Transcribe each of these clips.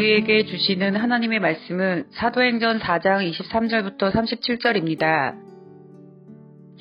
우리에게 주시는 하나님의 말씀은 사도행전 4장 23절부터 37절입니다.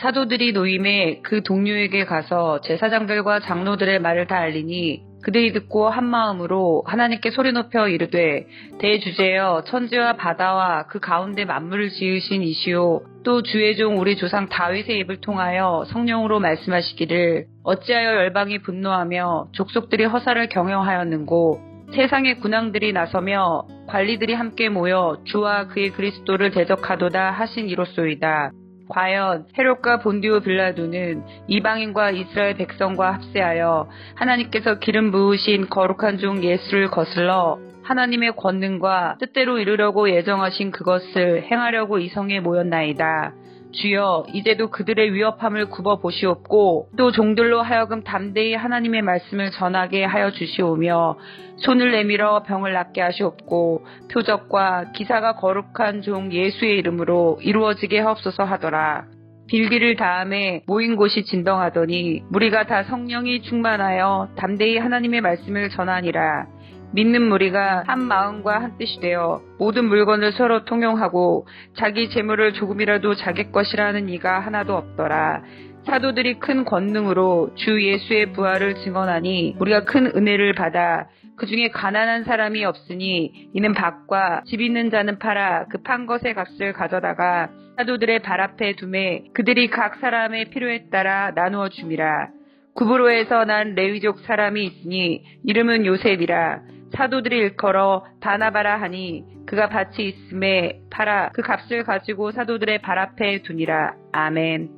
사도들이 노임에 그 동료에게 가서 제사장들과 장로들의 말을 다 알리니 그들이 듣고 한마음으로 하나님께 소리 높여 이르되 대주제여 천지와 바다와 그 가운데 만물을 지으신 이시오 또 주의 종 우리 조상 다윗의 입을 통하여 성령으로 말씀하시기를 어찌하여 열방이 분노하며 족속들이 허사를 경영하였는고 세상의 군왕들이 나서며 관리들이 함께 모여 주와 그의 그리스도를 대적하도다 하신 이로소이다. 과연 헤롯과 본디오 빌라도는 이방인과 이스라엘 백성과 합세하여 하나님께서 기름 부으신 거룩한 종 예수를 거슬러 하나님의 권능과 뜻대로 이루려고 예정하신 그것을 행하려고 이 성에 모였나이다. 주여 이제도 그들의 위협함을 굽어보시옵고 또 종들로 하여금 담대히 하나님의 말씀을 전하게 하여 주시오며 손을 내밀어 병을 낫게 하시옵고 표적과 기사가 거룩한 종 예수의 이름으로 이루어지게 하옵소서 하더라. 빌기를 다음에 모인 곳이 진동하더니 무리가 다 성령이 충만하여 담대히 하나님의 말씀을 전하니라. 믿는 무리가 한 마음과 한 뜻이 되어 모든 물건을 서로 통용하고 자기 재물을 조금이라도 자기 것이라 하는 이가 하나도 없더라. 사도들이 큰 권능으로 주 예수의 부활을 증언하니 우리가 큰 은혜를 받아 그 중에 가난한 사람이 없으니 이는 밭과 집 있는 자는 팔아 그 판 것의 값을 가져다가 사도들의 발 앞에 두매 그들이 각 사람의 필요에 따라 나누어 줌이라. 구브로에서 난 레위족 사람이 있으니 이름은 요셉이라. 사도들이 일컬어 바나바라 하니 그가 밭이 있음에 팔아 그 값을 가지고 사도들의 발 앞에 두니라. 아멘.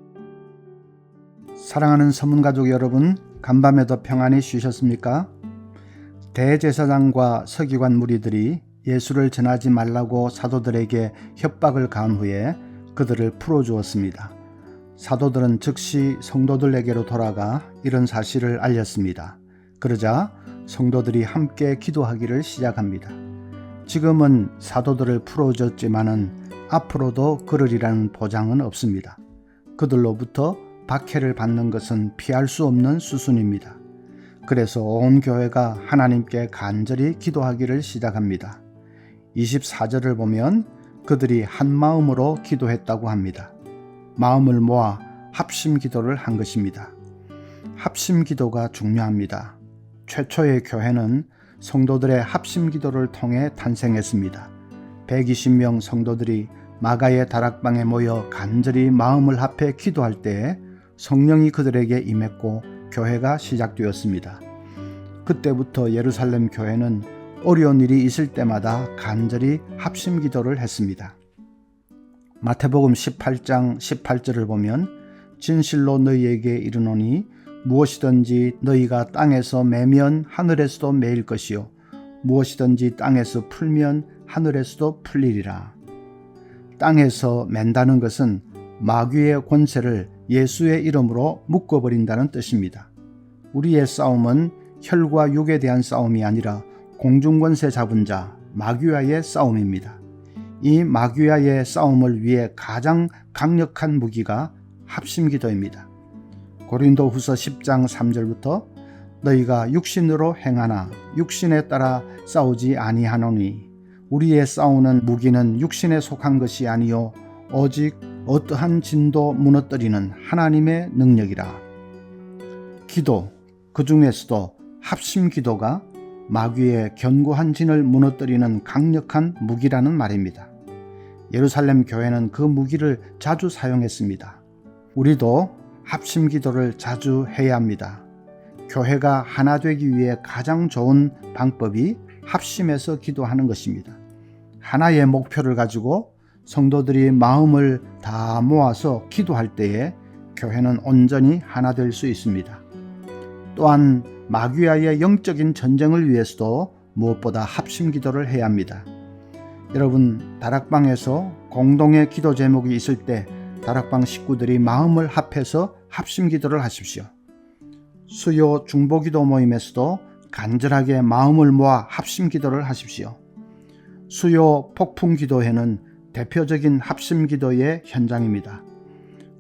사랑하는 서문가족 여러분, 간밤에도 평안히 쉬셨습니까? 대제사장과 서기관 무리들이 예수를 전하지 말라고 사도들에게 협박을 가한 후에 그들을 풀어주었습니다. 사도들은 즉시 성도들에게로 돌아가 이런 사실을 알렸습니다. 그러자 성도들이 함께 기도하기를 시작합니다. 지금은 사도들을 풀어줬지만은 앞으로도 그러리라는 보장은 없습니다. 그들로부터 박해를 받는 것은 피할 수 없는 수순입니다. 그래서 온 교회가 하나님께 간절히 기도하기를 시작합니다. 24절을 보면 그들이 한 마음으로 기도했다고 합니다. 마음을 모아 합심 기도를 한 것입니다. 합심 기도가 중요합니다. 최초의 교회는 성도들의 합심 기도를 통해 탄생했습니다. 120명 성도들이 마가의 다락방에 모여 간절히 마음을 합해 기도할 때에 성령이 그들에게 임했고 교회가 시작되었습니다. 그때부터 예루살렘 교회는 어려운 일이 있을 때마다 간절히 합심 기도를 했습니다. 마태복음 18장 18절을 보면 진실로 너희에게 이르노니 무엇이든지 너희가 땅에서 매면 하늘에서도 매일 것이요 무엇이든지 땅에서 풀면 하늘에서도 풀리리라. 땅에서 맨다는 것은 마귀의 권세를 예수의 이름으로 묶어버린다는 뜻입니다. 우리의 싸움은 혈과 육에 대한 싸움이 아니라 공중권세 잡은 자 마귀와의 싸움입니다. 이 마귀와의 싸움을 위해 가장 강력한 무기가 합심기도입니다. 고린도후서 10장 3절부터 너희가 육신으로 행하나 육신에 따라 싸우지 아니하노니 우리의 싸우는 무기는 육신에 속한 것이 아니요 오직 어떠한 진도 무너뜨리는 하나님의 능력이라. 기도, 그 중에서도 합심기도가 마귀의 견고한 진을 무너뜨리는 강력한 무기라는 말입니다. 예루살렘 교회는 그 무기를 자주 사용했습니다. 우리도 합심기도를 자주 해야 합니다. 교회가 하나 되기 위해 가장 좋은 방법이 합심해서 기도하는 것입니다. 하나의 목표를 가지고 성도들이 마음을 다 모아서 기도할 때에 교회는 온전히 하나 될 수 있습니다. 또한 마귀와의 영적인 전쟁을 위해서도 무엇보다 합심기도를 해야 합니다. 여러분, 다락방에서 공동의 기도 제목이 있을 때 다락방 식구들이 마음을 합해서 합심기도를 하십시오. 수요 중보기도 모임에서도 간절하게 마음을 모아 합심기도를 하십시오. 수요 폭풍기도회는 대표적인 합심기도의 현장입니다.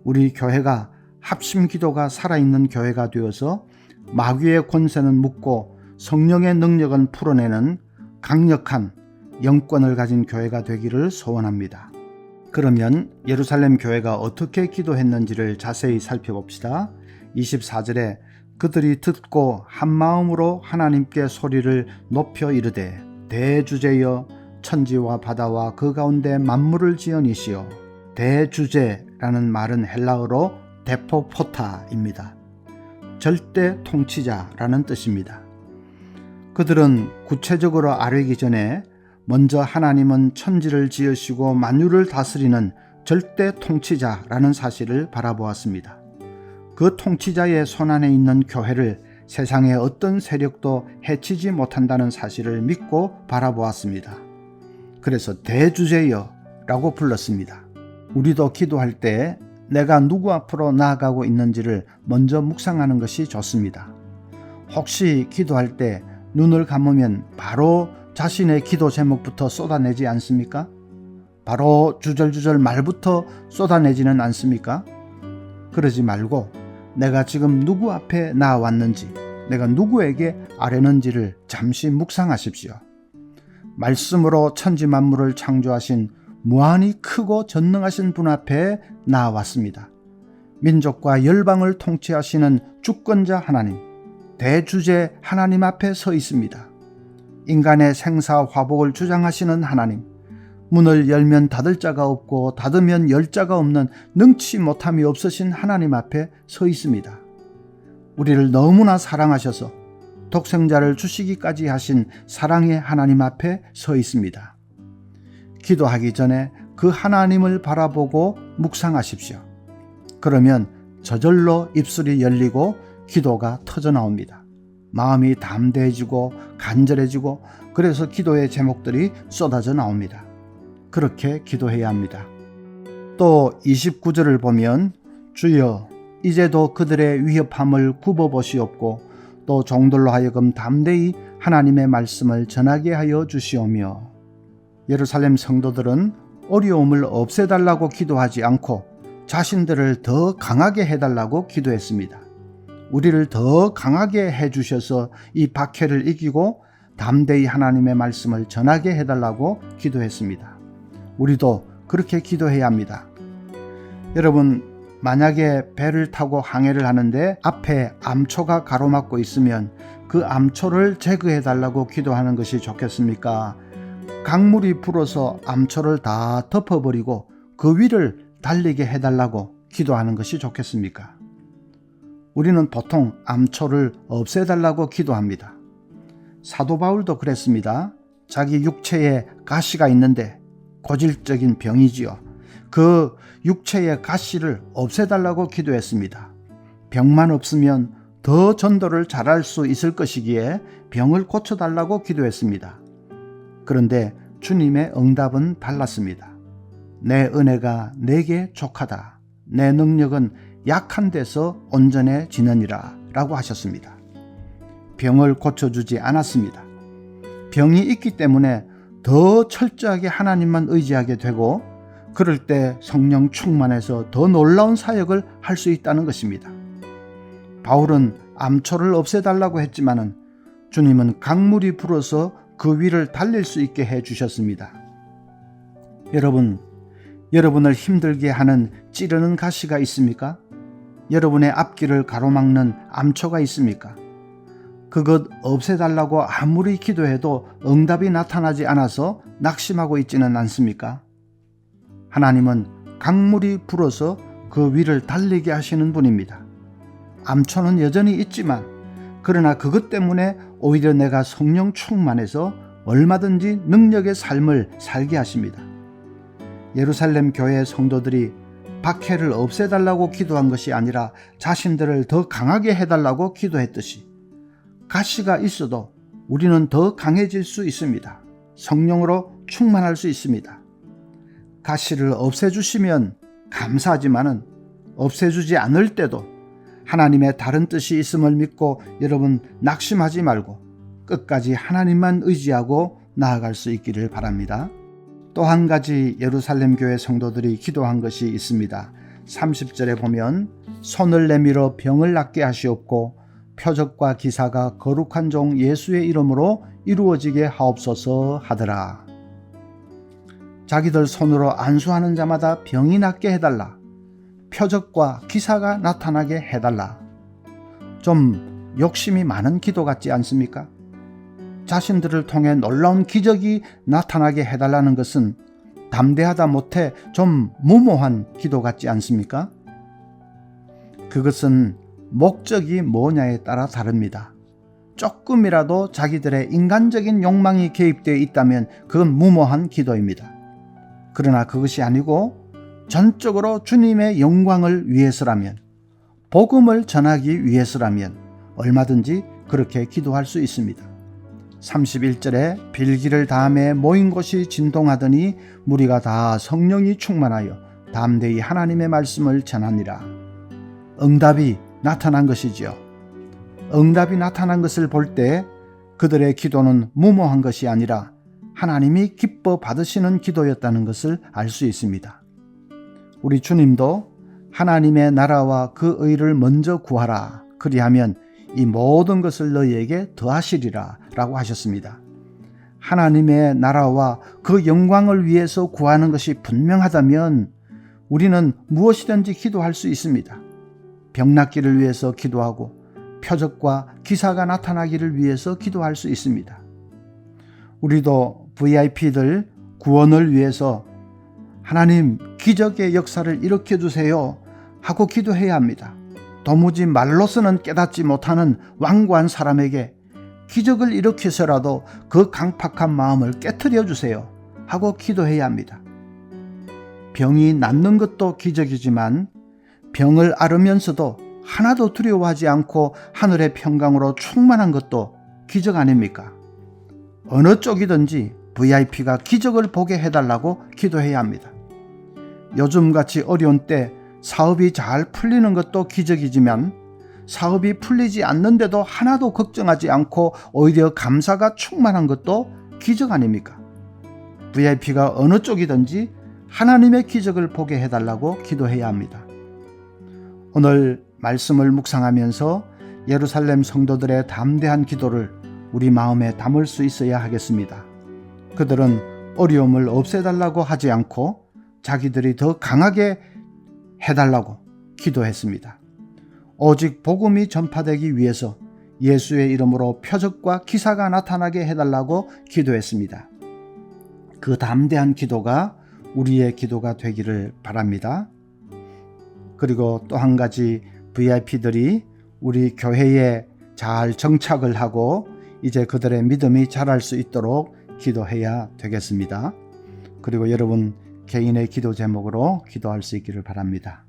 우리 교회가 합심기도가 살아있는 교회가 되어서 마귀의 권세는 묻고 성령의 능력은 풀어내는 강력한 영권을 가진 교회가 되기를 소원합니다. 그러면 예루살렘 교회가 어떻게 기도했는지를 자세히 살펴봅시다. 24절에 그들이 듣고 한마음으로 하나님께 소리를 높여 이르되 대주제여 천지와 바다와 그 가운데 만물을 지으니시오. 대주제라는 말은 헬라어로 데포포타입니다. 절대 통치자라는 뜻입니다. 그들은 구체적으로 아뢰기 전에 먼저 하나님은 천지를 지으시고 만유를 다스리는 절대 통치자라는 사실을 바라보았습니다. 그 통치자의 손안에 있는 교회를 세상의 어떤 세력도 해치지 못한다는 사실을 믿고 바라보았습니다. 그래서 대주제여 라고 불렀습니다. 우리도 기도할 때 내가 누구 앞으로 나아가고 있는지를 먼저 묵상하는 것이 좋습니다. 혹시 기도할 때 눈을 감으면 바로 자신의 기도 제목부터 쏟아내지 않습니까? 바로 주절주절 말부터 쏟아내지는 않습니까? 그러지 말고 내가 지금 누구 앞에 나왔는지, 내가 누구에게 아뢰는지를 잠시 묵상하십시오. 말씀으로 천지 만물을 창조하신 무한히 크고 전능하신 분 앞에 나왔습니다. 민족과 열방을 통치하시는 주권자 하나님, 대주제 하나님 앞에 서 있습니다. 인간의 생사 화복을 주장하시는 하나님, 문을 열면 닫을 자가 없고 닫으면 열 자가 없는 능치 못함이 없으신 하나님 앞에 서 있습니다. 우리를 너무나 사랑하셔서 독생자를 주시기까지 하신 사랑의 하나님 앞에 서 있습니다. 기도하기 전에 그 하나님을 바라보고 묵상하십시오. 그러면 저절로 입술이 열리고 기도가 터져 나옵니다. 마음이 담대해지고 간절해지고 그래서 기도의 제목들이 쏟아져 나옵니다. 그렇게 기도해야 합니다. 또 29절을 보면 주여 이제도 그들의 위협함을 굽어보시옵고 또 종들로 하여금 담대히 하나님의 말씀을 전하게 하여 주시오며. 예루살렘 성도들은 어려움을 없애달라고 기도하지 않고 자신들을 더 강하게 해달라고 기도했습니다. 우리를 더 강하게 해주셔서 이 박해를 이기고 담대히 하나님의 말씀을 전하게 해달라고 기도했습니다. 우리도 그렇게 기도해야 합니다. 여러분, 만약에 배를 타고 항해를 하는데 앞에 암초가 가로막고 있으면 그 암초를 제거해달라고 기도하는 것이 좋겠습니까? 강물이 불어서 암초를 다 덮어버리고 그 위를 달리게 해달라고 기도하는 것이 좋겠습니까? 우리는 보통 암초를 없애달라고 기도합니다. 사도 바울도 그랬습니다. 자기 육체에 가시가 있는데 고질적인 병이지요. 그 육체의 가시를 없애달라고 기도했습니다. 병만 없으면 더 전도를 잘할 수 있을 것이기에 병을 고쳐달라고 기도했습니다. 그런데 주님의 응답은 달랐습니다. 내 은혜가 내게 족하다. 내 능력은 약한 데서 온전해지느니라 라고 하셨습니다. 병을 고쳐주지 않았습니다. 병이 있기 때문에 더 철저하게 하나님만 의지하게 되고 그럴 때 성령 충만해서 더 놀라운 사역을 할 수 있다는 것입니다. 바울은 암초를 없애달라고 했지만은 주님은 강물이 불어서 그 위를 달릴 수 있게 해주셨습니다. 여러분을 힘들게 하는 찌르는 가시가 있습니까? 여러분의 앞길을 가로막는 암초가 있습니까? 그것 없애달라고 아무리 기도해도 응답이 나타나지 않아서 낙심하고 있지는 않습니까? 하나님은 강물이 불어서 그 위를 달리게 하시는 분입니다. 암초는 여전히 있지만 그러나 그것 때문에 오히려 내가 성령 충만해서 얼마든지 능력의 삶을 살게 하십니다. 예루살렘 교회 성도들이 박해를 없애달라고 기도한 것이 아니라 자신들을 더 강하게 해달라고 기도했듯이 가시가 있어도 우리는 더 강해질 수 있습니다. 성령으로 충만할 수 있습니다. 가시를 없애주시면 감사하지만은 없애주지 않을 때도 하나님의 다른 뜻이 있음을 믿고 여러분 낙심하지 말고 끝까지 하나님만 의지하고 나아갈 수 있기를 바랍니다. 또 한 가지 예루살렘 교회 성도들이 기도한 것이 있습니다. 30절에 보면 손을 내밀어 병을 낫게 하시옵고 표적과 기사가 거룩한 종 예수의 이름으로 이루어지게 하옵소서 하더라. 자기들 손으로 안수하는 자마다 병이 낫게 해달라. 표적과 기사가 나타나게 해달라. 좀 욕심이 많은 기도 같지 않습니까? 자신들을 통해 놀라운 기적이 나타나게 해달라는 것은 담대하다 못해 좀 무모한 기도 같지 않습니까? 그것은 목적이 뭐냐에 따라 다릅니다. 조금이라도 자기들의 인간적인 욕망이 개입되어 있다면 그건 무모한 기도입니다. 그러나 그것이 아니고 전적으로 주님의 영광을 위해서라면, 복음을 전하기 위해서라면 얼마든지 그렇게 기도할 수 있습니다. 31절에 빌기를 다음에 모인 곳이 진동하더니 무리가 다 성령이 충만하여 담대히 하나님의 말씀을 전하니라. 응답이 나타난 것이지요. 응답이 나타난 것을 볼 때 그들의 기도는 무모한 것이 아니라 하나님이 기뻐 받으시는 기도였다는 것을 알 수 있습니다. 우리 주님도 하나님의 나라와 그 의를 먼저 구하라. 그리하면 이 모든 것을 너희에게 더하시리라 라고 하셨습니다. 하나님의 나라와 그 영광을 위해서 구하는 것이 분명하다면 우리는 무엇이든지 기도할 수 있습니다. 병 낫기를 위해서 기도하고 표적과 기사가 나타나기를 위해서 기도할 수 있습니다. 우리도 VIP들 구원을 위해서 하나님 기적의 역사를 일으켜 주세요 하고 기도해야 합니다. 도무지 말로서는 깨닫지 못하는 완고한 사람에게 기적을 일으켜서라도 그 강팍한 마음을 깨트려 주세요 하고 기도해야 합니다. 병이 낫는 것도 기적이지만 병을 앓으면서도 하나도 두려워하지 않고 하늘의 평강으로 충만한 것도 기적 아닙니까? 어느 쪽이든지 VIP가 기적을 보게 해달라고 기도해야 합니다. 요즘같이 어려운 때 사업이 잘 풀리는 것도 기적이지만 사업이 풀리지 않는데도 하나도 걱정하지 않고 오히려 감사가 충만한 것도 기적 아닙니까? VIP가 어느 쪽이든지 하나님의 기적을 보게 해달라고 기도해야 합니다. 오늘 말씀을 묵상하면서 예루살렘 성도들의 담대한 기도를 우리 마음에 담을 수 있어야 하겠습니다. 그들은 어려움을 없애달라고 하지 않고 자기들이 더 강하게 해달라고 기도했습니다. 오직 복음이 전파되기 위해서 예수의 이름으로 표적과 기사가 나타나게 해달라고 기도했습니다. 그 담대한 기도가 우리의 기도가 되기를 바랍니다. 그리고 또 한 가지 VIP들이 우리 교회에 잘 정착을 하고 이제 그들의 믿음이 자랄 수 있도록 기도해야 되겠습니다. 그리고 여러분 개인의 기도 제목으로 기도할 수 있기를 바랍니다.